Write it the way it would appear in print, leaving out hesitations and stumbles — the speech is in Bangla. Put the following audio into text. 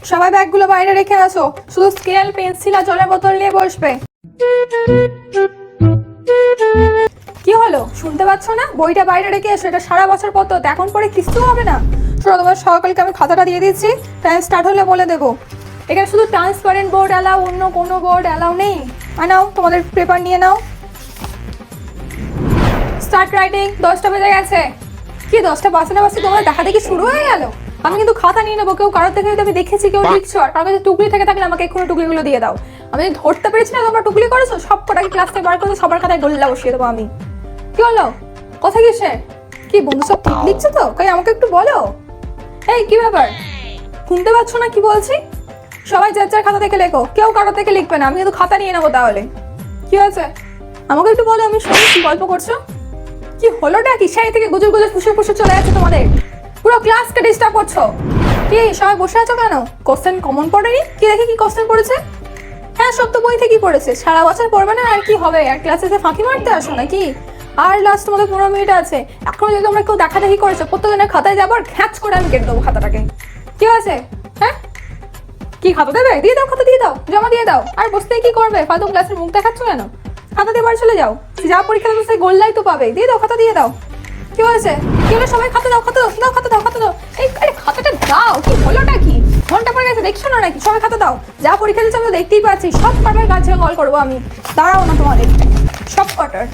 সবাই ব্যাগগুলো বাইরে রেখে আসো, শুধু স্কেল পেন্সিল আর জলের বোতল নিয়ে বসবে। কি হলো, শুনতে পাচ্ছ না? বইটা বাইরে রেখে এসো, এটা সারা বছর পর, এখন পরে কিছু হবে না। শোনো, তোমার সকলকে আমি খাতাটা দিয়ে দিচ্ছি, টাইম স্টার্ট হলে বলে দেবো। এখানে শুধু ট্রান্সপারেন্ট বোর্ড অ্যালাউ, অন্য কোনো বোর্ড অ্যালাউ নেই। নাও তোমাদের পেপার নিয়ে নাও, স্টার্ট রাইটিং। 10টা বেজে গেছে। কি 10টা বাজে না বাজে তোমার দেখা দেখি শুরু হয়ে গেল? আমি কিন্তু খাতা নিয়ে নেবো, কেউ কারোর থেকে আমি দেখেছি কেউ লিখছো, আর কারোর কাছে টুকলি থেকে থাকলে আমাকে এক্ষুনি টুকলিগুলো দিয়ে দাও। আমি ধরতে পেরেছি না তোমরা টুকলি করেছো, সব কটাকে ক্লাস থেকে বার করেছো, সবার খাতায় গোল্লা বসিয়ে দেবো আমি। কি হলো, কথা কিসে? কি বন্ধু সব ঠিক লিখছো তো? কই আমাকে একটু বলো। এই কি ব্যাপার, শুনতে পাচ্ছ না কি বলছি? সবাই যার যার খাতা থেকে লেখো, কেউ কারোর থেকে লিখবে না, আমি কিন্তু খাতা নিয়ে নেবো। তাহলে কি হয়েছে আমাকে একটু বলো, আমি শুনি কি গল্প করছো। কি হলোটা কি? সেই থেকে গুজর গুজর ফুসে ফুসে চলে যাচ্ছে তোমাদের, পুরো ক্লাসকে ডিস্টার্ব করছো। কি সবাই বসে আছো কেন? কোশ্চেন কমন পড়েনি? কি দেখে কি কোশ্চেন পড়েছে? হ্যাঁ, সব তো বই থেকেই পড়েছে, সারা বছর পড়বে না আর কি হবে? আর ক্লাসে ফাঁকি মারতে আসো নাকি? আর লাস্ট তোমাদের 15 মিনিট আছে, এখন যদি তোমরা কেউ দেখাদেখি করেছো, প্রত্যেকজনের খাতায় যাবো আর খ্যাচ করে আমি কেটে দেবো খাতাটাকে। কি আছে? হ্যাঁ, কি খাতা দেবে? দিয়ে দাও, খাতা দিয়ে দাও, জমা দিয়ে দাও। আর বসতে কি করবে? ফালতু ক্লাসের মুখ দেখাচ্ছ কেন? খাতা দিয়ে বাড়ি চলে যাও, যা পরীক্ষা দেবো সেই গোল্লাই তো পাবে। দিয়ে দাও, খাতা দিয়ে দাও। কি হয়েছে? কি হলো? সবাই খাতা দাও, খাতা দাও, দাও খাতা দাও, খাতা দাও। এই আরে খাতাটা দাও। কি হলোটা কি? ঘন্টা পড়ে গেছে, দেখছো না নাকি? সবাই খাতা দাও, যা পরীক্ষা দিচ্ছে আমরা দেখতেই পাচ্ছি। সব কটার কাছে কল করবো আমি, দাঁড়াও না তোমাদের সব কটার।